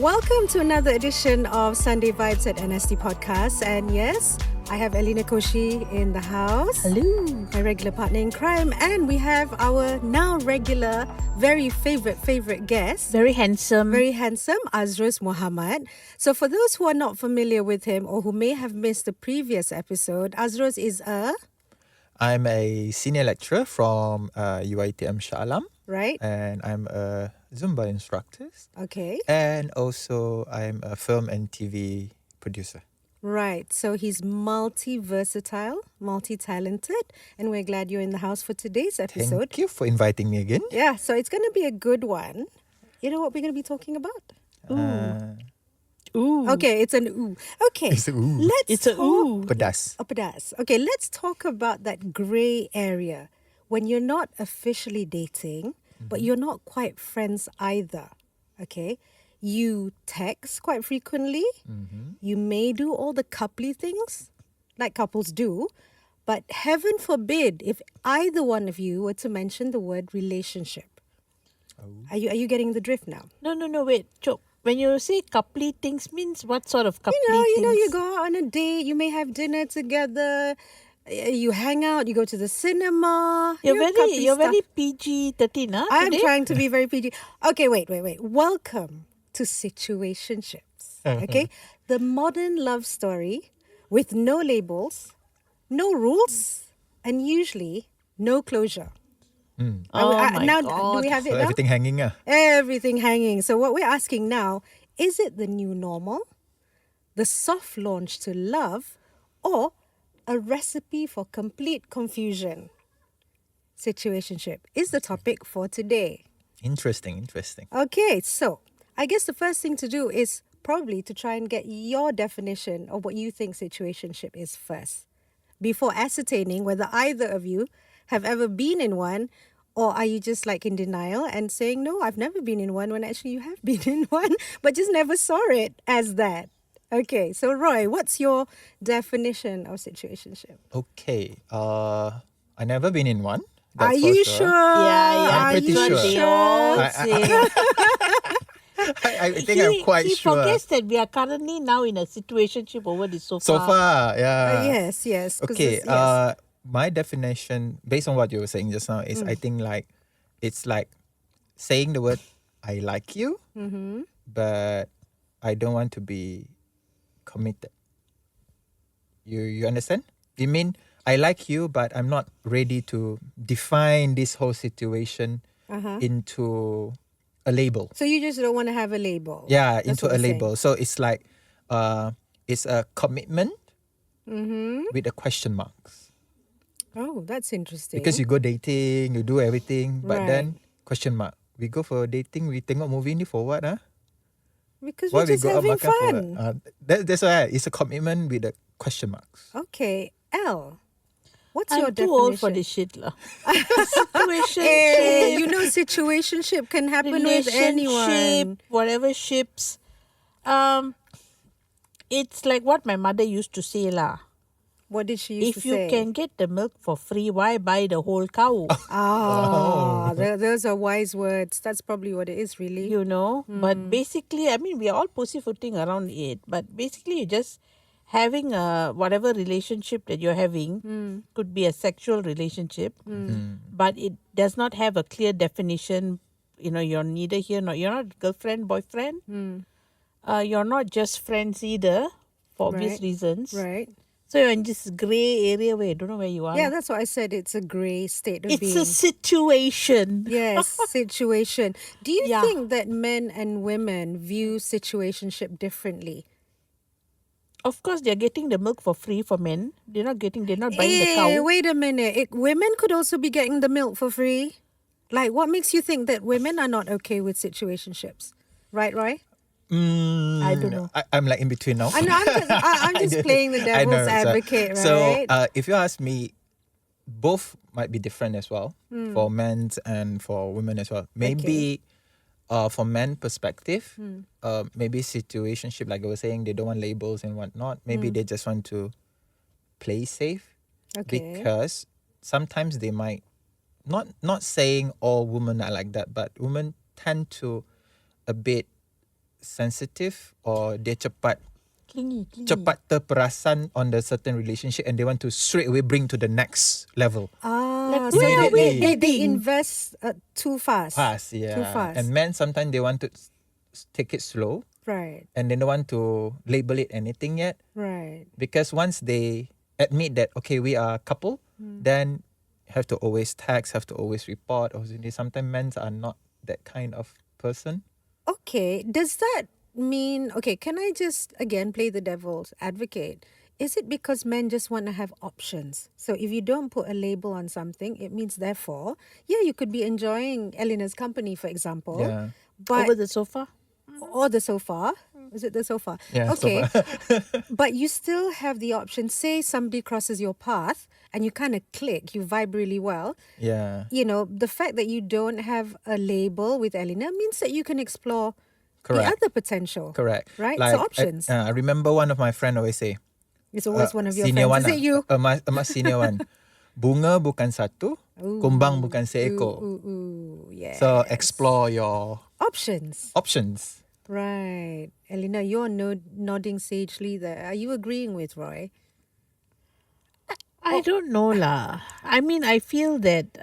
Welcome to another edition of Sunday Vibes at NST Podcast. And yes, I have Elena Koshi in the house. Hello. My regular partner in crime. And we have our now regular, very favorite guest. Very handsome. Very handsome, Azroz Muhammad. So for those who are not familiar with him or who may have missed the previous episode, Azroz is I'm a senior lecturer from UiTM Shah Alam. Right. And I'm a Zumba instructor. Okay. And also I'm a film and TV producer. Right. So he's multi-versatile, multi-talented. And we're glad you're in the house for today's episode. Thank you for inviting me again. Yeah, so it's going to be a good one. You know what we're going to be talking about? Ooh. Okay, it's an ooh. Okay, It's a ooh. let's talk. ooh. Pedas. A pedas. Okay, let's talk about that grey area when you're not officially dating, but you're not quite friends either. Okay, you text quite frequently. You may do all the coupley things like couples do, but heaven forbid if either one of you were to mention the word relationship. Are you getting the drift now? No, wait. Chok. When you say coupley things means what sort of coupley You know, things? you go out on a date, you may have dinner together, you hang out, you go to the cinema. You're coupley very stuff. PG-13, huh? I'm today? trying to be very PG. Okay, wait. Welcome to Situationships. Okay? The modern love story with no labels, no rules, and usually no closure. Oh my now, God. do we have it So now? everything hanging. Everything hanging. So what we're asking now, is it the new normal, the soft launch to love, or a recipe for complete confusion? Situationship is the topic for today. Interesting. Okay, so I guess the first thing to do is probably to try and get your definition of what you think situationship is first, before ascertaining whether either of you have ever been in one, or are you just like in denial and saying, no, I've never been in one, when actually you have been in one, but just never saw it as that. Okay, so Roy, what's your definition of situationship? Okay. I never been in one. Are That's for you sure. Yeah. Are pretty you sure. They all I- say. I think I'm quite he sure. forgets that we are currently now in a situationship over the sofa. So far, yeah. Yes. 'Cause Okay, this- yes. my definition, based on what you were saying just now, is I think like it's like saying the word "I like you," but I don't want to be committed. You understand? You mean I like you, but I'm not ready to define this whole situation into a label. So you just don't want to have a label. Yeah, That's into what a you're saying. label. So it's like it's a commitment with a question marks. Oh, that's interesting. Because you go dating, you do everything, but Right. then question mark. We go for dating, we tengok movie ni for what? Because Why we're just having makan for fun. what? That's why it's a commitment with the question marks. Okay, L. What's your I'm too definition? old for this shit lah. Situationship. Hey, you know, situationship can happen with anyone. Whatever ships. It's like what my mother used to say lah. What did she used If to you say? can get the milk for free, why buy the whole cow? Those are wise words. That's probably what it is, really. You know? But basically, I mean, we are all pussyfooting around it. But basically, you just having a whatever relationship that you're having could be a sexual relationship, but it does not have a clear definition. You know, you're neither here nor you're not girlfriend, boyfriend. You're not just friends either, for obvious Right. reasons. Right. So you're in this grey area where you don't know where you are. Yeah, that's what I said. It's a grey state of it's being. a situation. Yes, situation. Do you Yeah. think that men and women view situationship differently? Of course, they're getting the milk for free for men. They're not buying the cow. Wait a minute. Women could also be getting the milk for free. Like, what makes you think that women are not okay with situationships? Right, Roy? I don't know. I'm like in between now. I know. I'm just playing the I know, devil's advocate, right? So if you ask me, both might be different as well for men and for women as well. Maybe from men perspective, maybe situationship, like I was saying, they don't want labels and whatnot. Maybe they just want to play safe. Okay. Because sometimes they might not saying all women are like that, but women tend to a bit sensitive or dia cepat Clingy. terperasan on the certain relationship and they want to straight away bring to the next level. Like, where are we they heading? invest too fast. Too fast. And men sometimes they want to take it slow Right. and they don't want to label it anything yet. Right. Because once they admit that, okay, we are a couple, then have to always text, have to always report. Or sometimes men are not that kind of person. Okay, does that mean, okay, can I just again play the devil's advocate? Is it because men just want to have options? So if you don't put a label on something, it means therefore, yeah, you could be enjoying Elena's company, for example, Yeah. but Over the sofa? or the sofa. Is it the sofa? Yeah, Okay. sofa. But you still have the option. Say somebody crosses your path and you kind of click, you vibe really well. Yeah. You know, the fact that you don't have a label with Elena means that you can explore the Correct. other potential. Correct. Right? Like, So options. I remember one of my friend always say, It's always one of your senior friends. one Is it you? A mas senior one. Bunga bukan satu, kumbang bukan seekor. Ooh, yeah. So explore your Options. options. Right. Elena, you're nodding sagely there. Are you agreeing with Roy? I don't know lah. I mean, I feel that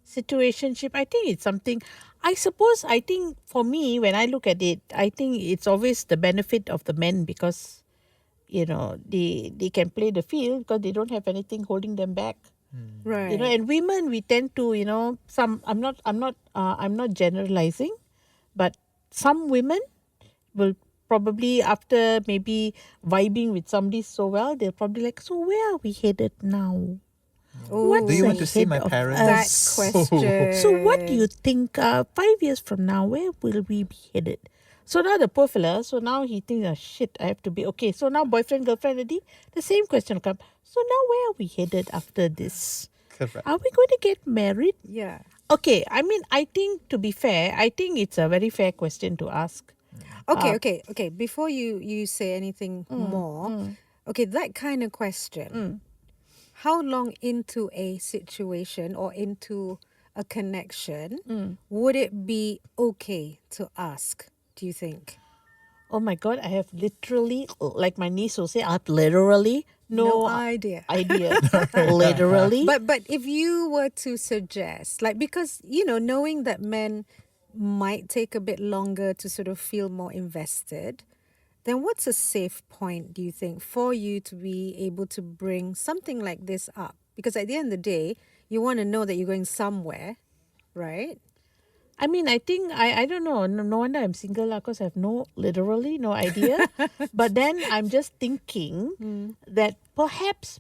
situationship, I think it's something, I think for me, when I look at it, I think it's always the benefit of the men because, you know, they can play the field because they don't have anything holding them back. Right. You know, and women, we tend to, you know, I'm not generalizing, but some women will probably, after maybe vibing with somebody so well, they'll probably like, so where are we headed now? What's Do you want to see ahead my of parents? that us? question. So what do you think 5 years from now, where will we be headed? So now the poor fella, so now he thinks, oh, shit, I have to be, okay, so now boyfriend, girlfriend already, the same question will come. So now where are we headed after this? Correct. Are we going to get married? Yeah. Okay, I mean, I think to be fair, I think it's a very fair question to ask. Okay. Before you say anything more, okay, that kind of question. How long into a situation or into a connection would it be okay to ask, do you think? Oh my God, I have literally, like my niece will say, I have literally no idea. Literally. But if you were to suggest, like, because, you know, knowing that men might take a bit longer to sort of feel more invested, then what's a safe point, do you think, for you to be able to bring something like this up? Because at the end of the day, you want to know that you're going somewhere, right? I mean, I think, I don't know, no wonder I'm single because I have literally no idea. But then I'm just thinking that perhaps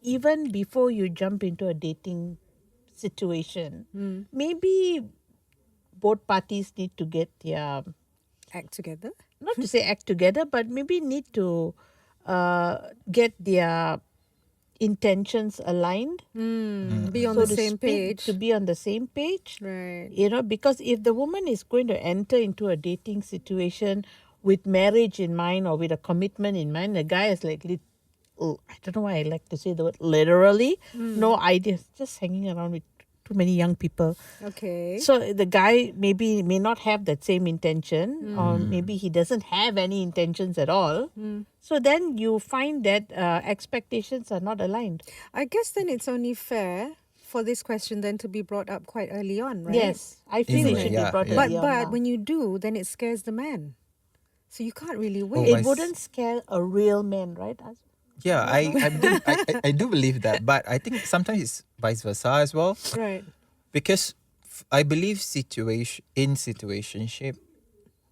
even before you jump into a dating situation, maybe both parties need to get their, Act together. not to say act together, but maybe need to get their intentions aligned. Be on so the to same speak, page. to be on the same page. Right. You know, because if the woman is going to enter into a dating situation with marriage in mind or with a commitment in mind, the guy is like, I don't know why I like to say the word literally, no ideas, just hanging around with too many young people. Okay. So the guy may not have that same intention, or maybe he doesn't have any intentions at all. So then you find that expectations are not aligned. I guess then it's only fair for this question then to be brought up quite early on, right? Yes, I feel In it a way, should yeah, be brought yeah. up. But when you do, then it scares the man. So you can't really Oh, wait. my it wouldn't scare a real man, right? Yeah, I do believe that, but I think sometimes it's vice versa as well. Right. Because I believe situationship,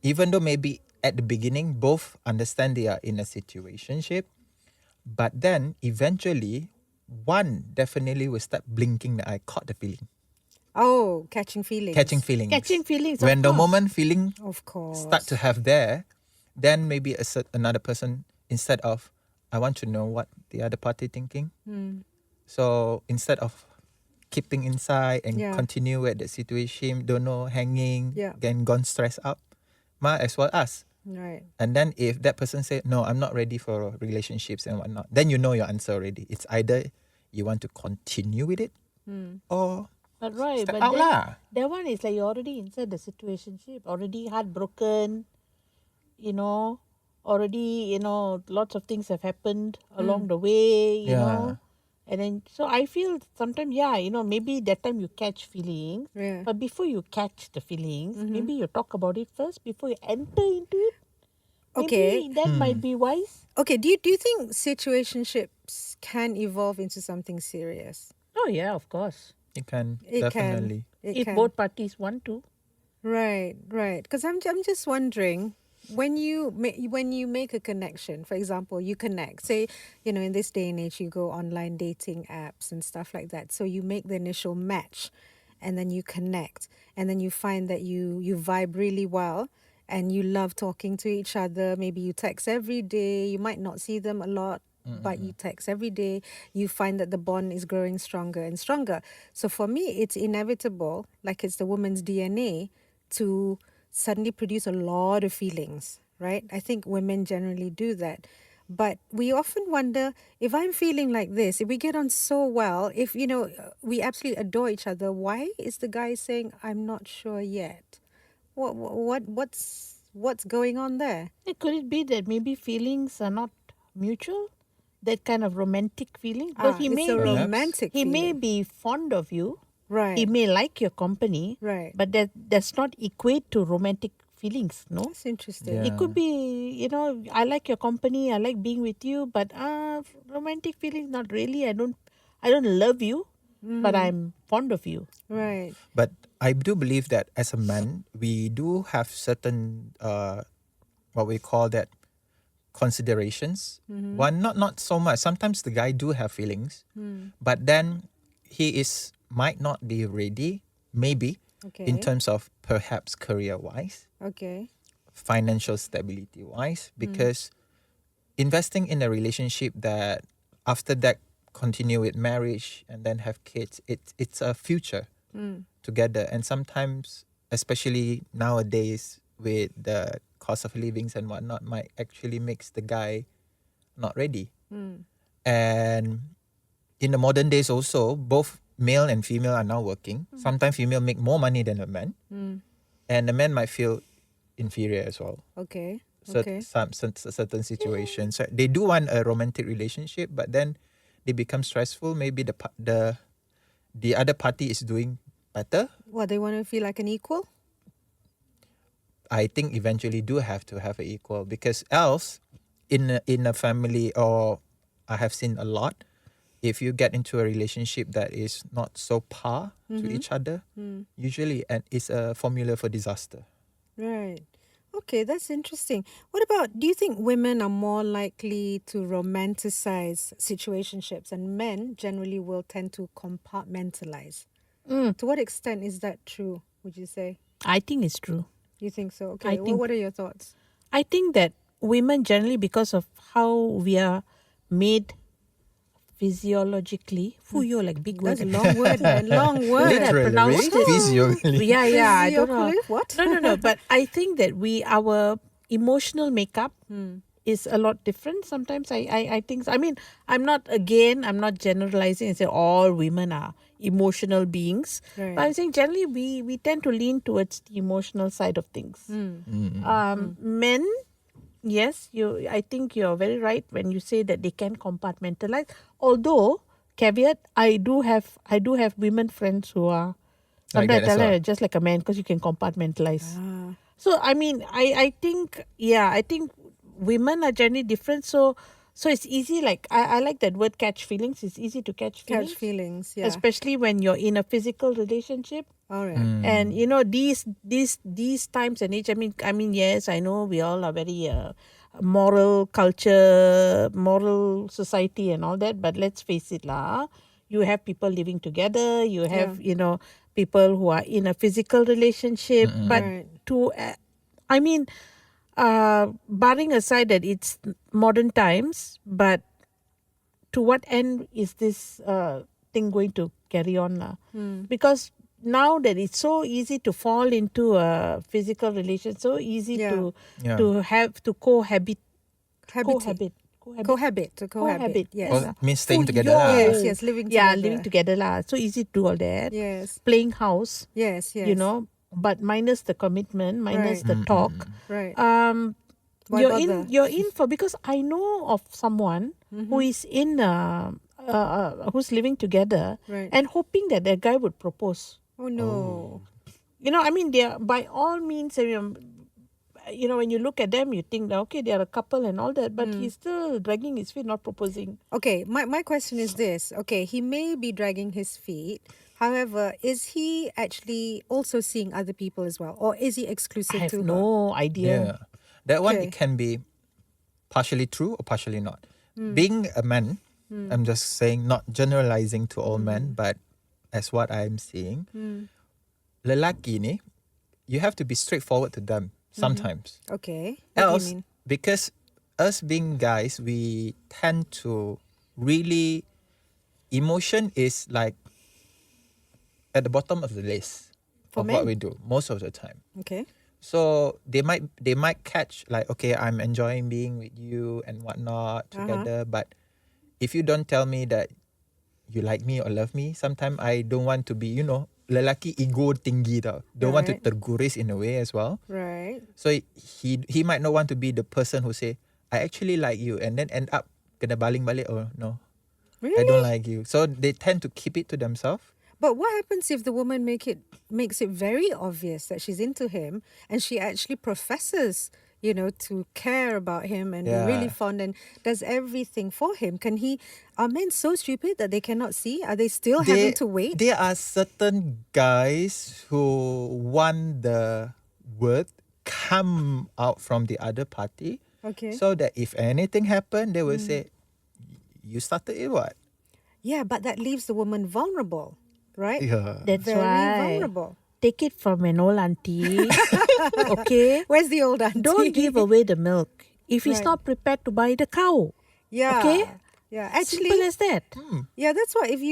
even though maybe at the beginning both understand they are in a situationship, but then eventually one definitely will start blinking the eye, caught the feeling, Oh, catching feelings. catching feelings. Catching feelings. When of the course. moment feeling Of course. start to have there, then maybe another person, instead of, I want to know what the other party thinking. So instead of keeping inside and Yeah. continue at the situation, don't know, hanging, Yeah. then gone stressed out, might as well ask. Right. And then if that person say, no, I'm not ready for relationships and whatnot, then you know your answer already. It's either you want to continue with it or But right, Step but out then lah. that one is like you're already inside the situationship, already heartbroken, you know, already, lots of things have happened along the way, Yeah. And then, so I feel sometimes, maybe that time you catch feelings, Yeah. but before you catch the feelings, maybe you talk about it first before you enter into it. Okay. Maybe that might be wise. Okay, do you think situationships can evolve into something serious? Oh, yeah, of course. You can It definitely. can. It If can. both parties want to. Right, right. Because I'm just wondering when you make a connection. For example, you connect. Say, in this day and age, you go online dating apps and stuff like that. So you make the initial match, and then you connect, and then you find that you vibe really well, and you love talking to each other. Maybe you text every day. You might not see them a lot, but you text every day. You find that the bond is growing stronger and stronger. So for me, it's inevitable, like it's the woman's DNA, to suddenly produce a lot of feelings, right? I think women generally do that. But we often wonder, if I'm feeling like this, if we get on so well, if, we absolutely adore each other, why is the guy saying, I'm not sure yet? What's going on there? Could it be that maybe feelings are not mutual? That kind of romantic feeling? Because he It's may a be romantic he may feeling. be fond of you. Right. He may like your company. Right. But that does not equate to romantic feelings, no? That's interesting. Yeah. It could be, I like your company, I like being with you, but romantic feelings not really. I don't love you, but I'm fond of you. Right. But I do believe that as a man, we do have certain what we call that considerations. One, not so much. Sometimes the guy do have feelings, but then he might not be ready, maybe, Okay. in terms of perhaps career wise, Okay. financial stability wise, because investing in a relationship that after that continue with marriage and then have kids, it's a future together. And sometimes, especially nowadays with the cost of livings and whatnot, might actually makes the guy not ready. And in the modern days also, both male and female are now working. Sometimes female make more money than a man, and the man might feel inferior as well. Okay. Certain situations, so they do want a romantic relationship, but then they become stressful. Maybe the other party is doing better. What, they want to feel like an equal? I think eventually do have to have an equal, because else in a family, or I have seen a lot, if you get into a relationship that is not so par to each other, usually and it's a formula for disaster. Right. Okay, that's interesting. What about, do you think women are more likely to romanticize situationships and men generally will tend to compartmentalize? To what extent is that true, would you say? I think it's true. You think so? I Okay, think- what are your thoughts? I think that women generally, because of how we are made physiologically, you're like big That's word. a long word, man. Long word. Literally, pronounced it. physiologically. Yeah, I don't know. Physiologically? What? No. But I think that our emotional makeup is a lot different. Sometimes I think. I mean, I'm not generalizing and say all women are emotional beings. Right. But I'm saying generally we tend to lean towards the emotional side of things. Men, yes, I think you're very right when you say that they can compartmentalize. Although, caveat, I do have women friends who are Like sometimes that as I tell her well. just like a man because you can compartmentalize. So I mean, I think women are generally different. So it's easy. Like I like that word, catch feelings. It's easy to catch feelings. Catch feelings, yeah. Especially when you're in a physical relationship. All right. And these times and age, I mean yes, I know we all are very moral culture, moral society and all that, but let's face it lah, you have people living together, you have people who are in a physical relationship, but Right. barring aside that it's modern times, but to what end is this thing going to carry on lah? Because now that it's so easy to fall into a physical relation, so easy Yeah. to Yeah. to have to cohabit. Habit. Cohabit. Cohabit. Yes. Well, means staying Full together lah. Yes, living together. Yeah, living together lah. So easy to do all that. Yes. Playing house, Yes. you know, but minus the commitment, minus the talk. Right. Why bother? You're in for, because I know of someone who is in who's living together Right. and hoping that their guy would propose. Oh no. You know, I mean, they are by all means. You know, when you look at them, you think that okay, they are a couple and all that, but he's still dragging his feet, not proposing. Okay, my question is this. Okay, he may be dragging his feet. However, is he actually also seeing other people as well? Or is he exclusive I have to her? no idea. Yeah. That one, Okay. it can be partially true or partially not. Being a man, I'm just saying, not generalizing to all men, but as what I'm seeing, lelaki ni, you have to be straightforward to them sometimes. Okay. What Else, do you mean? because us being guys, we tend to really, emotion is like at the bottom of the list For of what men? we do most of the time. Okay. So they might catch like, okay, I'm enjoying being with you and whatnot together, but if you don't tell me that you like me or love me, sometimes I don't want to be, you know, lelaki ego tinggi tau. Don't want to Right. terguris in a way as well. Right. So he might not want to be the person who say, I actually like you, and then end up kena baling balik, oh no, Really? I don't like you. So they tend to keep it to themselves. But what happens if the woman makes it very obvious that she's into him and she actually professes, you know, to care about him and be really Yeah. fond and does everything for him? Are men so stupid that they cannot see? Are they still having to wait? There are certain guys who want the word come out from the other party, Okay. so that if anything happen, they will say, you started it what? Yeah, but that leaves the woman vulnerable, right? Yeah. That's Very why. vulnerable. Take it from an old auntie. Okay? Where's the old auntie? Don't give away the milk if he's Right. not prepared to buy the cow. Yeah. Okay? Yeah. Simple Actually, as that. yeah, that's why. If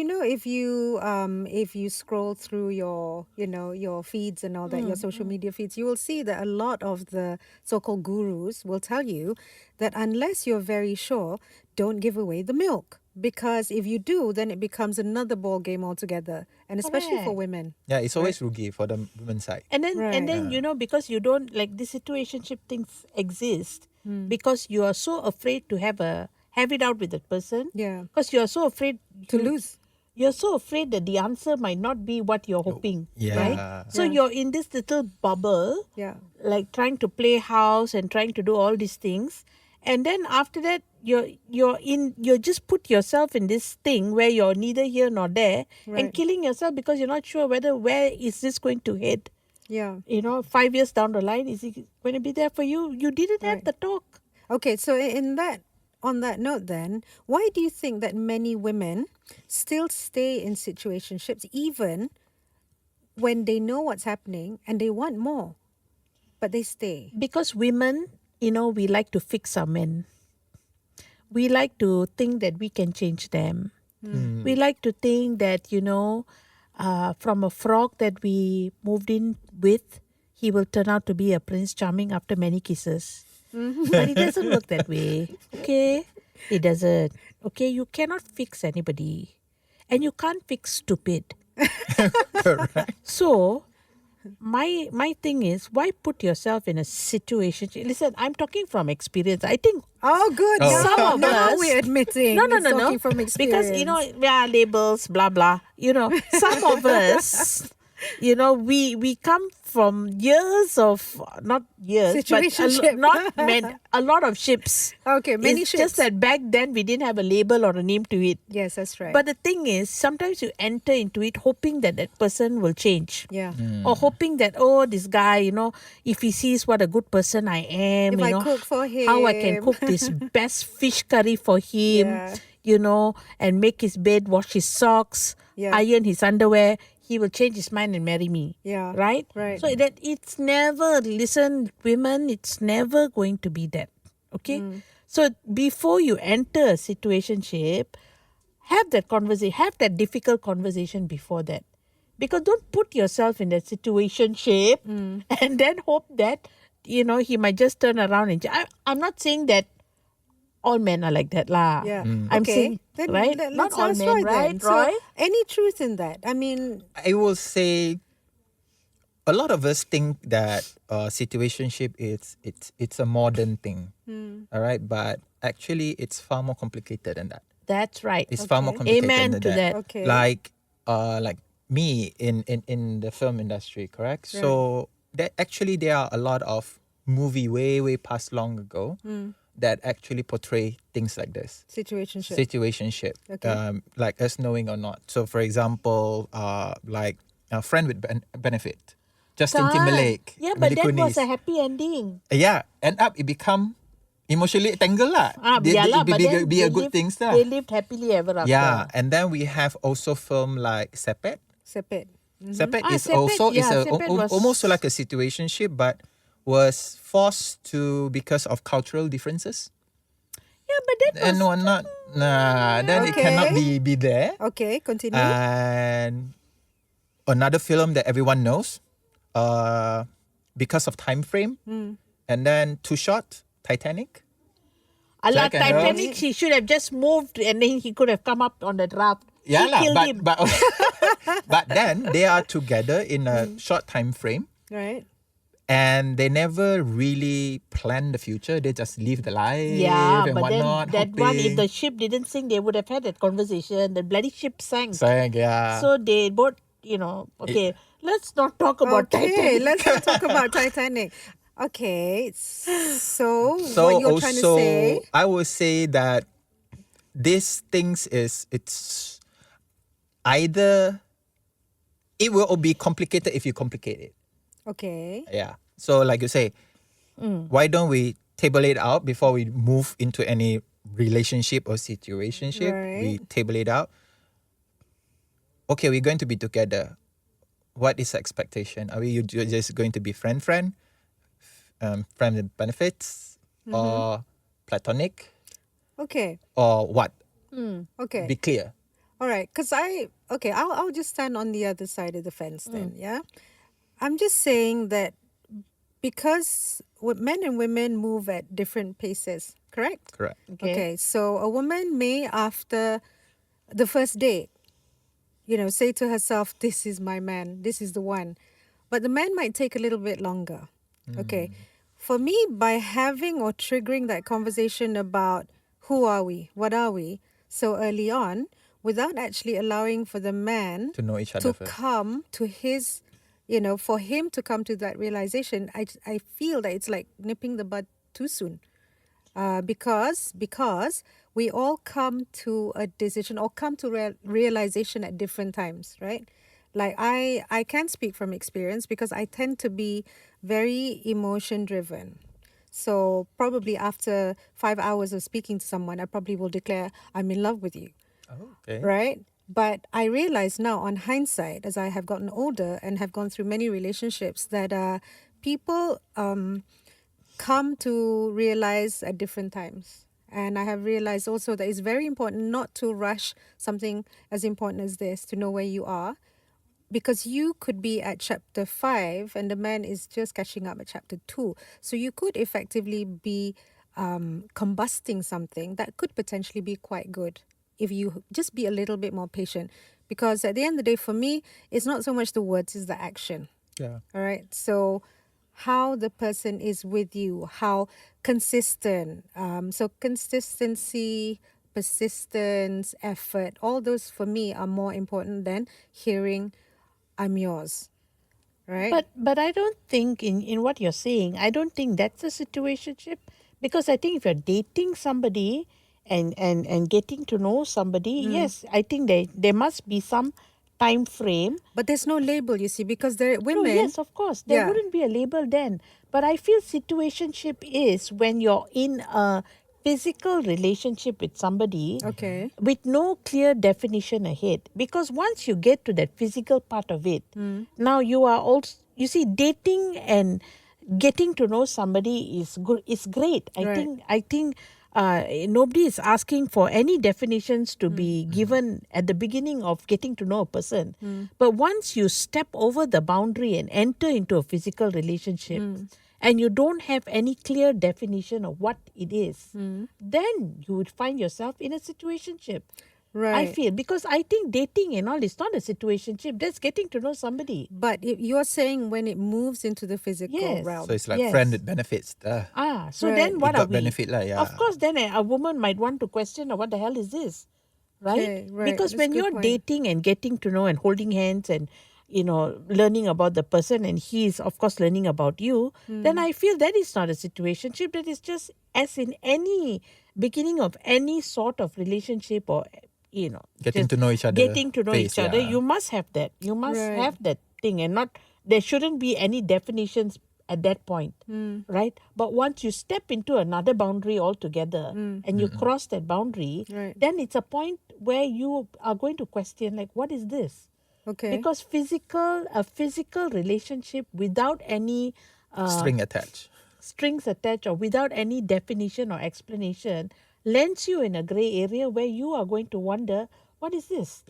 you scroll through your your feeds and all that, your social media feeds, you will see that a lot of the so-called gurus will tell you that unless you're very sure, don't give away the milk, because if you do, then it becomes another ball game altogether, and especially for Correct. women. Yeah, it's always rugi for the women's side. And then Right. you know, because you don't like the situationship things exist because you are so afraid to have it out with that person. Yeah. Because you are so afraid To lose. You're so afraid that the answer might not be what you're hoping. Yeah. Right? So Yeah. you're in this little bubble, Yeah. like trying to play house and trying to do all these things. And then after that, you just put yourself in this thing where you're neither here nor there and Right. killing yourself because you're not sure where is this going to head. Yeah. You know, 5 years down the line, is it going to be there for you? You didn't have Right. the talk. Okay, so on that note then, why do you think that many women still stay in situationships even when they know what's happening and they want more, but they stay? Because women, you know, we like to fix our men. We like to think that we can change them. We like to think that, you know, from a frog that we moved in with, he will turn out to be a Prince Charming after many kisses. But it doesn't work that way. Okay? It doesn't. Okay? You cannot fix anybody. And you can't fix stupid. Correct. So, my thing is, why put yourself in a situation? Listen, I'm talking from experience. I think Oh, good. Oh. Now, Some of now us- we're admitting. no, it's talking from experience. because you know, yeah, labels, blah blah. You know, some of us, you know, we come from years of not years, but Situationship. a lot of ships. Okay, many It's ships. just that back then we didn't have a label or a name to it. Yes, that's right. But the thing is, sometimes you enter into it hoping that person will change. yeah. Or hoping that, oh, this guy, you know, if he sees what a good person I am, If you I know, cook for how I can him. cook this best fish curry for him, Yeah. you know, and make his bed, wash his socks, Yeah. iron his underwear, he will change his mind and marry me. Yeah. Right? Right. So that it's never, listen, women, it's never going to be that. Okay? So before you enter a situationship, have that conversation, have that difficult conversation before that. Because don't put yourself in that situationship and then hope that, you know, he might just turn around and I'm not saying that all men are like that lah. Yeah. I'm Okay. saying, Then right? Not let's all ask men, Roy right, then. Roy? So, any truth in that? I mean, I will say a lot of us think that situationship it's a modern thing. All right, but actually it's far more complicated than that. That's right. It's far more Okay. complicated Amen than to that. okay. Like me in the film industry, correct? So there are a lot of movie way past long ago that actually portray things like this. Situationship. Situationship, Okay. like us knowing or not. So for example, like a friend with benefit, Justin Kan? Timberlake, Yeah, but Mila that was Kunis. a happy ending. Yeah, end up it become emotionally tangled lah. Yeah lah, but then Be a good things lah. they lived happily ever after. Yeah, and then we have also film like Sepet. Sepet. Sepet is Sepet, also is yeah, a Sepet was- almost like a situationship, but was forced to because of cultural differences. Yeah, but that And was... then it cannot be there. Okay, continue. And another film that everyone knows, because of time frame, and then too short, Titanic. Allah, Jack and Titanic, Rose. he should have just moved and then he could have come up on the draft. Yeah She lah, killed him. but then they are together in a short time frame, Right. and they never really plan the future. They just live the life Yeah, and but then whatnot. that one, if hoping. the ship didn't sink, they would have had that conversation. The bloody ship sank. Sayang, yeah. So they both, okay, let's not talk about Okay, Titanic. let's not talk about Titanic. Okay, so So what you're trying to also, say? I would say that these things it's either it will be complicated if you complicate it. Okay. Yeah. So like you say, why don't we table it out before we move into any relationship or situationship? We Right. table it out. Okay, we're going to be together. What is the expectation? Are we just going to be friend, friend with benefits, or platonic, Okay. or what? Okay. Be clear. All right. Because I'll just stand on the other side of the fence then. Yeah. I'm just saying that because men and women move at different paces, correct? Correct. Okay. So a woman may, after the first date, say to herself, this is my man, this is the one. But the man might take a little bit longer. Okay. For me, by having or triggering that conversation about who are we, what are we, so early on, without actually allowing for the man To know each to other first. come to his, for him to come to that realization, I feel that it's like nipping the bud too soon. Because we all come to a decision or come to realization at different times, right? Like I can speak from experience because I tend to be very emotion driven. So probably after 5 hours of speaking to someone, I probably will declare I'm in love with you, Oh, okay. right? But I realize now on hindsight, as I have gotten older and have gone through many relationships, that people come to realize at different times. And I have realized also that it's very important not to rush something as important as this, to know where you are. Because you could be at chapter 5 and the man is just catching up at chapter 2. So you could effectively be combusting something that could potentially be quite good if you just be a little bit more patient. Because at the end of the day, for me, it's not so much the words, it's the action. Yeah. All right. So how the person is with you, how consistent. So consistency, persistence, effort, all those for me are more important than hearing I'm yours. Right? But I don't think in what you're saying, I don't think that's a situationship. Because I think if you're dating somebody and getting to know somebody, yes, I think there must be some time frame. But there's no label, you see, because there No, women. yes, of course. There Yeah. wouldn't be a label then. But I feel situationship is when you're in a physical relationship with somebody Okay. with no clear definition ahead. Because once you get to that physical part of it, now you are also, you see, dating and getting to know somebody is good. It's great. Right. I think nobody is asking for any definitions to be given at the beginning of getting to know a person. But once you step over the boundary and enter into a physical relationship, and you don't have any clear definition of what it is, then you would find yourself in a situationship. I Right. feel, because I think dating and all is not a situationship. That's getting to know somebody. But you're saying when it moves into the physical Yes. realm. So it's like Yes. friend with benefits. So Right. then what It are got we? benefit lah, yeah. Of course, then a woman might want to question, what the hell is this? Right? Okay, right. Because That's a when good you're point. dating and getting to know and holding hands and, learning about the person, and he is, of course, learning about you, then I feel that is not a situationship. That is just as in any beginning of any sort of relationship, or, Getting just to know each other. getting to know face, each other. yeah. You must have that. You must Right. have that thing, and not, there shouldn't be any definitions at that point, right? But once you step into another boundary altogether and you cross that boundary, Right. then it's a point where you are going to question, like, what is this? Okay. Because a physical relationship without any String attached. strings attached or without any definition or explanation lands you in a gray area where you are going to wonder, what is this?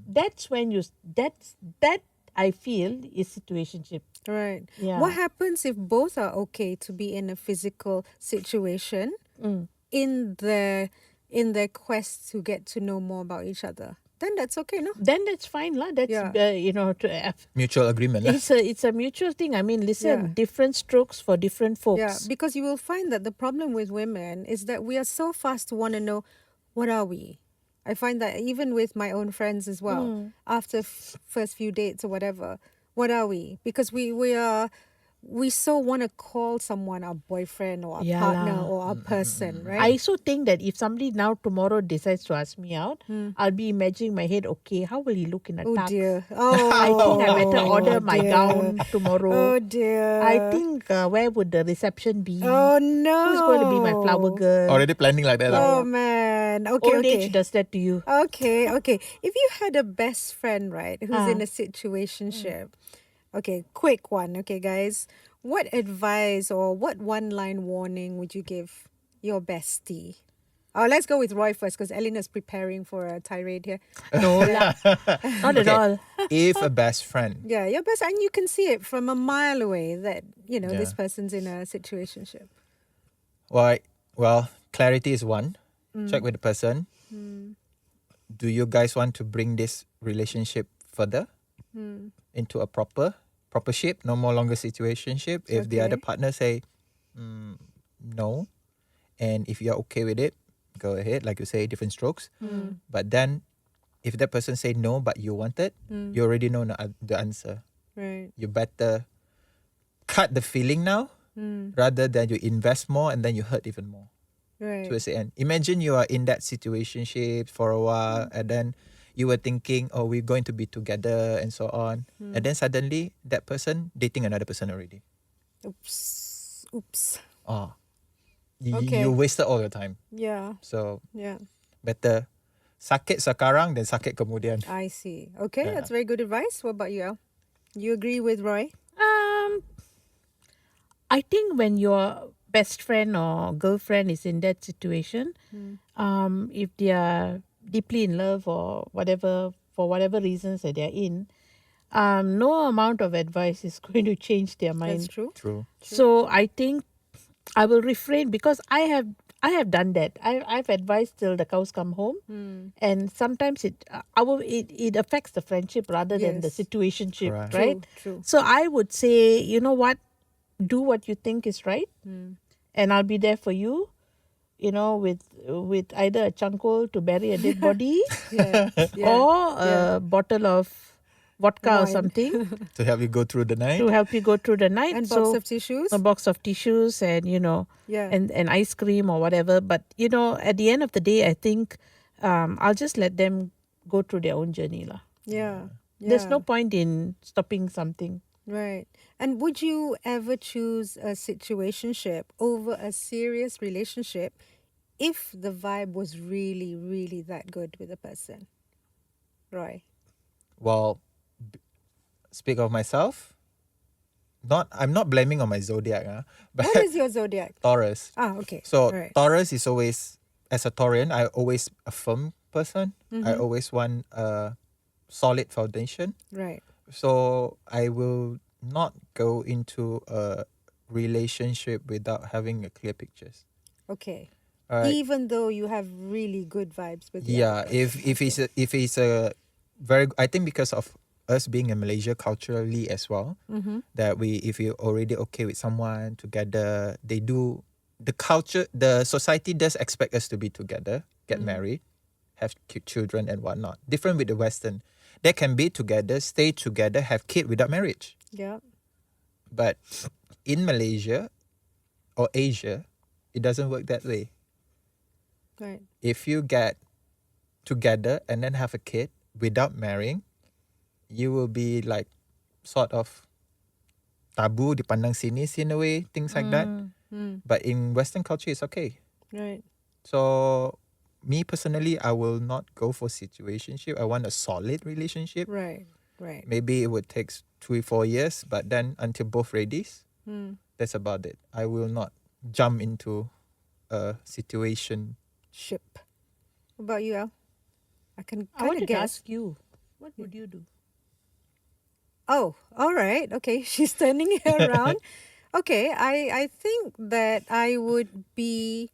That's when that I feel is situationship. Right. Yeah. What happens if both are okay to be in a physical situation in their quest to get to know more about each other? Then that's okay, no? Then that's fine, lah. That's Yeah. Mutual agreement lah. it's a mutual thing. I mean, listen, Yeah. different strokes for different folks. Yeah, because you will find that the problem with women is that we are so fast to want to know, what are we? I find that even with my own friends as well, after first few dates or whatever, what are we? Because we so want to call someone our boyfriend or our Yeah partner lah. or our person, right? I also think that if somebody now tomorrow decides to ask me out, I'll be imagining in my head, okay, how will he look in a Oh tux? dear. Oh, I think I better order my dear. gown tomorrow. Oh dear. I think where would the reception be? Oh no. Who's going to be my flower girl? Already planning like that lah. Oh man. Okay, Old okay. age does that to you. Okay. If you had a best friend, right, who's in a situationship, okay, quick one, okay, guys. What advice or what one-line warning would you give your bestie? Oh, let's go with Roy first because Elena's preparing for a tirade here. No lah. Not at all. If a best friend, Yeah, your best, and you can see it from a mile away that, this Yeah. person's in a situationship. well, clarity is one. Check with the person. Do you guys want to bring this relationship further into a proper ship? No more longer situationship. If the other Okay. partner say no, and if you're okay with it, go ahead. Like you say, different strokes. But then, if that person say no, but you want it, you already know the answer. Right. You better cut the feeling now, rather than you invest more and then you hurt even more. Right. Towards the end. Imagine you are in that situationship for a while and then you were thinking, oh, we're going to be together and so on. And then suddenly that person dating another person already. Oops. Oh, Okay. you wasted all your time. Yeah. So Yeah. better sakit sekarang than sakit kemudian. I see. Okay, Yeah. that's very good advice. What about you, Al? You agree with Roy? I think when your best friend or girlfriend is in that situation, if they are deeply in love or whatever, for whatever reasons that they're in, no amount of advice is going to change their mind. That's true. True. So I think I will refrain, because I have done that. I've advised till the cows come home, and sometimes it affects the friendship rather than the Yes. situationship, Correct. right? True. So I would say, you know what, do what you think is right, and I'll be there for you. With either a chankol to bury a dead body, Yeah. or a bottle of vodka or Wine. something To help you go through the night. to help you go through the night. And So box of tissues. a box of tissues and Yeah. and ice cream or whatever. But at the end of the day, I think I'll just let them go through their own journey lah. Yeah. There's Yeah. no point in stopping something. Right. And would you ever choose a situationship over a serious relationship if the vibe was really, really that good with the person? Roy. Well, speak of myself. I'm not blaming on my zodiac, but What is your zodiac? Taurus. Okay. So Right. Taurus is always, as a Taurian, I always a firm person. I Mm-hmm. always want a solid foundation. Right. So I will not go into a relationship without having a clear pictures. Okay. Alright. Even though you have really good vibes with the Yeah, other person. if it's a very, I think because of us being in Malaysia culturally as well, that if you're already okay with someone together, they do, the culture, the society does expect us to be together, get married, have children and whatnot. Different with the Western, they can be together, stay together, have kid without marriage. Yeah. But in Malaysia or Asia, it doesn't work that way. Right. If you get together and then have a kid without marrying, you will be like sort of tabu, dipandang sinis in a way, things like that. But in Western culture, it's okay. Right. So me personally, I will not go for situationship. I want a solid relationship. Right. Right. Maybe it would take 3-4 years, but then until both ready, that's about it. I will not jump into a situation. Ship. What about you, Al? I can I kind of wanted to guess. ask you, what would you do? Oh, all right. Okay, she's turning it around. Okay, I think that I would be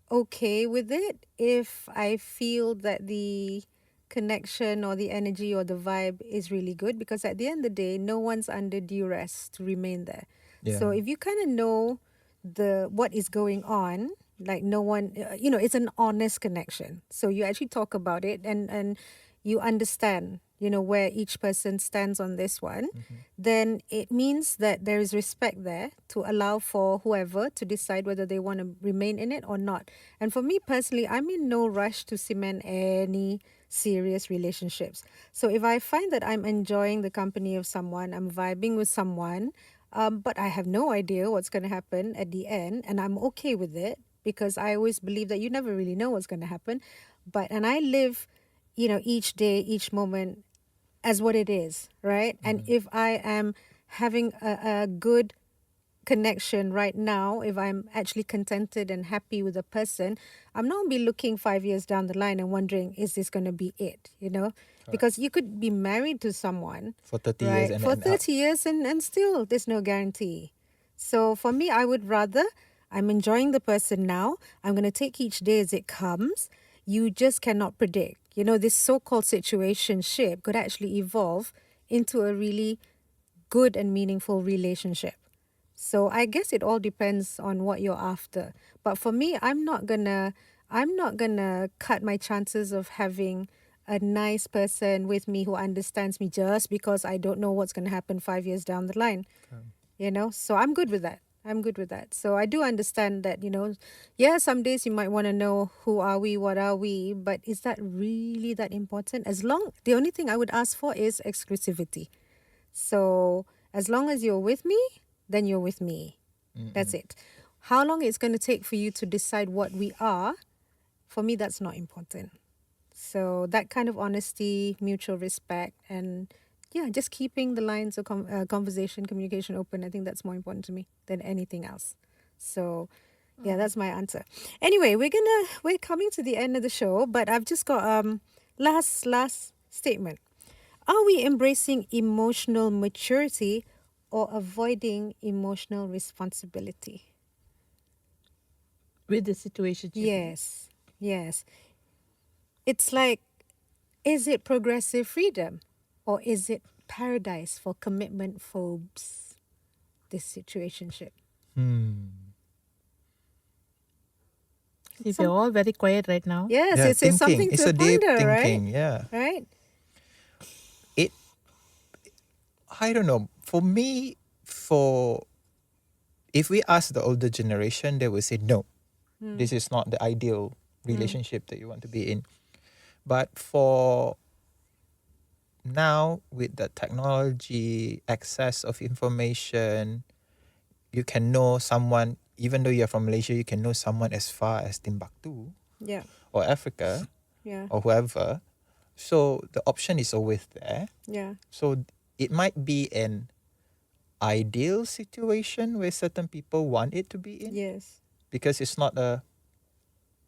okay with it if I feel that the connection or the energy or the vibe is really good, because at the end of the day, no one's under duress to remain there. So Yeah. if you kind of know what is going on, like no one, it's an honest connection. So you actually talk about it and you understand, where each person stands on this one, then it means that there is respect there to allow for whoever to decide whether they want to remain in it or not. And for me personally, I'm in no rush to cement any serious relationships. So if I find that I'm enjoying the company of someone, I'm vibing with someone, but I have no idea what's going to happen at the end, and I'm okay with it, because I always believe that you never really know what's going to happen. And I live, each day, each moment as what it is, right? And if I am having a good connection right now, if I'm actually contented and happy with a person, I'm not going to be looking 5 years down the line and wondering, is this going to be it, Because you could be married to someone For 30 years right, and for then 30 years and still there's no guarantee. So for me, I would rather, I'm enjoying the person now. I'm going to take each day as it comes. You just cannot predict. This so-called situationship could actually evolve into a really good and meaningful relationship. So I guess it all depends on what you're after. But for me, I'm not gonna cut my chances of having a nice person with me who understands me just because I don't know what's gonna happen 5 years down the line. So I'm good with that. So I do understand that, some days you might want to know who are we, what are we, but is that really that important? The only thing I would ask for is exclusivity. So as long as you're with me, then you're with me. That's it. How long it's going to take for you to decide what we are, for me, that's not important. So that kind of honesty, mutual respect, and just keeping the lines of conversation, communication open, I think that's more important to me than anything else. So that's my answer. Anyway, we're coming to the end of the show, but I've just got last statement. Are we embracing emotional maturity or avoiding emotional responsibility? With the situation. Yes. It's like, is it progressive freedom or is it paradise for commitment phobes, this situationship? If you're all very quiet right now. Yes, Yeah, it's something it's to a deep ponder, thinking. right? Yeah. Right? I don't know. For me, if we ask the older generation, they will say no. This is not the ideal relationship that you want to be in. But for now, with the technology, access of information, you can know someone, even though you're from Malaysia, you can know someone as far as Timbuktu Yeah. or Africa Yeah. or whoever. So the option is always there. Yeah. So it might be an ideal situation where certain people want it to be in, Yes. because it's not a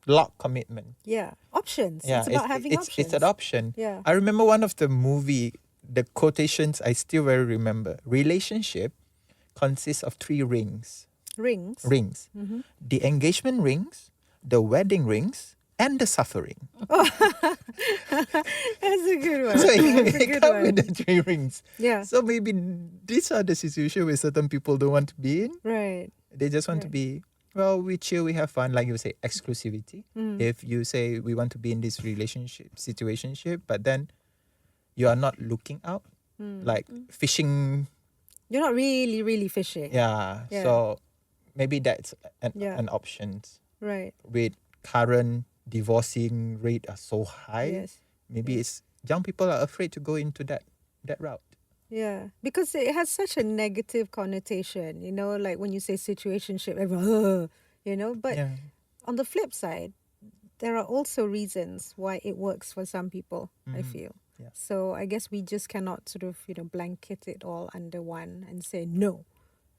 lock commitment. Yeah. Options. Yeah, It's about having options. It's an option. Yeah. I remember one of the movie, the quotations I still very remember. Relationship consists of 3 rings. Rings. Rings. The engagement rings, the wedding rings, and the suffering. That's a good one. So That's a it good comes with one. the 3 rings. Yeah. So maybe these are the situations where certain people don't want to be in. Right. They just want to be, well, we chill, we have fun. Like you say, exclusivity. If you say we want to be in this relationship, situationship, but then you are not looking out, like fishing. You're not really, really fishing. Yeah. Yeah. So maybe that's Yeah. an option. Right. With current divorcing rate are so high, Yes. maybe it's young people are afraid to go into that route. Yeah, because it has such a negative connotation, like when you say situationship, everyone, but Yeah. on the flip side, there are also reasons why it works for some people, I feel. Yeah. So I guess we just cannot sort of, blanket it all under one and say no,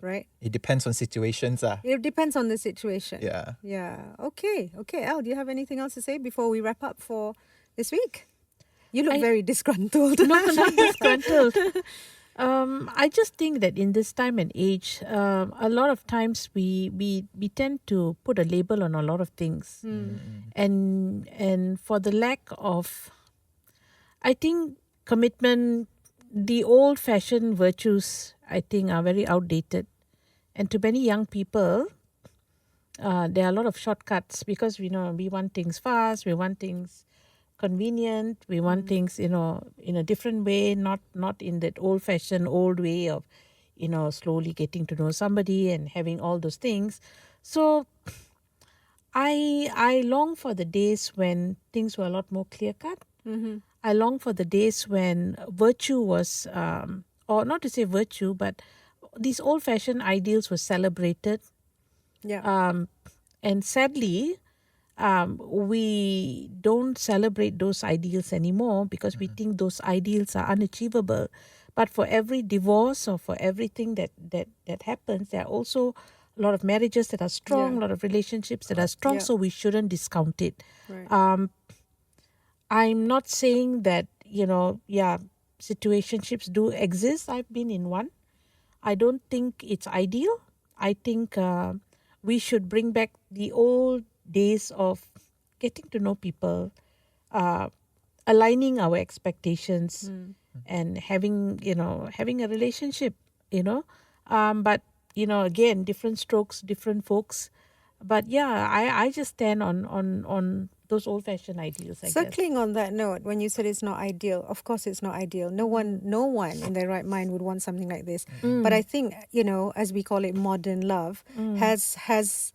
right? It depends on situations. It depends on the situation. Yeah. Yeah. Okay. El, do you have anything else to say before we wrap up for this week? You look very disgruntled. No, not disgruntled. I just think that in this time and age, a lot of times we tend to put a label on a lot of things, and for the lack of, I think, commitment, the old-fashioned virtues, I think, are very outdated, and to many young people, there are a lot of shortcuts because we want things fast, we want things convenient, we want things in a different way, not in that old-fashioned old way of slowly getting to know somebody and having all those things. So I long for the days when things were a lot more clear-cut. I long for the days when virtue was, or not to say virtue, but these old-fashioned ideals were celebrated. Yeah. And sadly, we don't celebrate those ideals anymore because we think those ideals are unachievable. But for every divorce or for everything that happens, there are also a lot of marriages that are strong, a lot of relationships that are strong, so we shouldn't discount it. Right. I'm not saying that, situationships do exist. I've been in one. I don't think it's ideal. I think we should bring back the old days of getting to know people, aligning our expectations, and having a relationship. But again, different strokes, different folks. But yeah, I just stand on those old-fashioned ideals, I guess. Circling on that note, when you said it's not ideal, of course it's not ideal. No one in their right mind would want something like this. But I think, as we call it, modern love has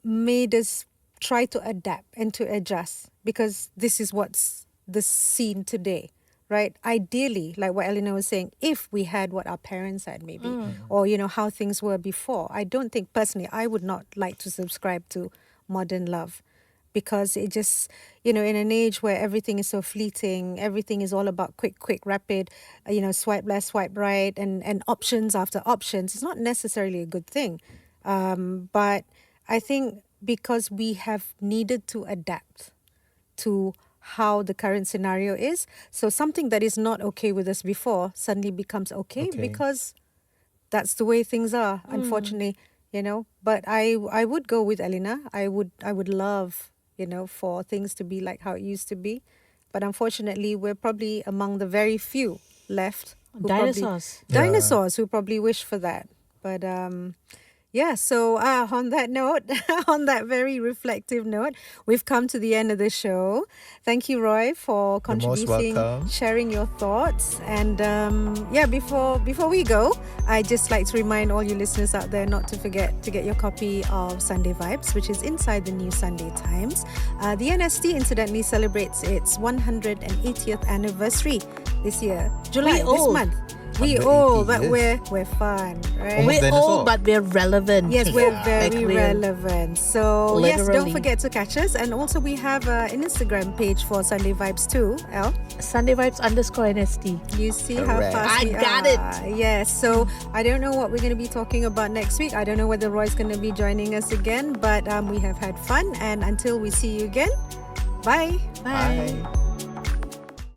made us try to adapt and to adjust because this is what's the scene today, right? Ideally, like what Elena was saying, if we had what our parents had maybe, or, how things were before, I don't think personally I would not like to subscribe to modern love because it just, in an age where everything is so fleeting, everything is all about quick, rapid, swipe left, swipe right, and options after options, it's not necessarily a good thing. But I think because we have needed to adapt to how the current scenario is, so something that is not okay with us before suddenly becomes okay. Because that's the way things are, unfortunately, But I would go with Elena. I would love, for things to be like how it used to be. But unfortunately, we're probably among the very few left. Dinosaurs who probably wish for that. But yeah, so on that note, on that very reflective note, we've come to the end of the show. Thank you, Roy, for contributing, sharing your thoughts. And before we go, I'd just like to remind all you listeners out there not to forget to get your copy of Sunday Vibes, which is inside the New Sunday Times. The NST incidentally celebrates its 180th anniversary this year, this month. We old, but we're fun, right? We're old, but we're relevant. Yes, we're very relevant. So literally. Yes, don't forget to catch us. And also we have an Instagram page for Sunday Vibes too, El. Sunday Vibes _NST. You see how fast we are. I got it. Yes, so I don't know what we're going to be talking about next week. I don't know whether Roy's going to be joining us again, but we have had fun. And until we see you again, bye. Bye.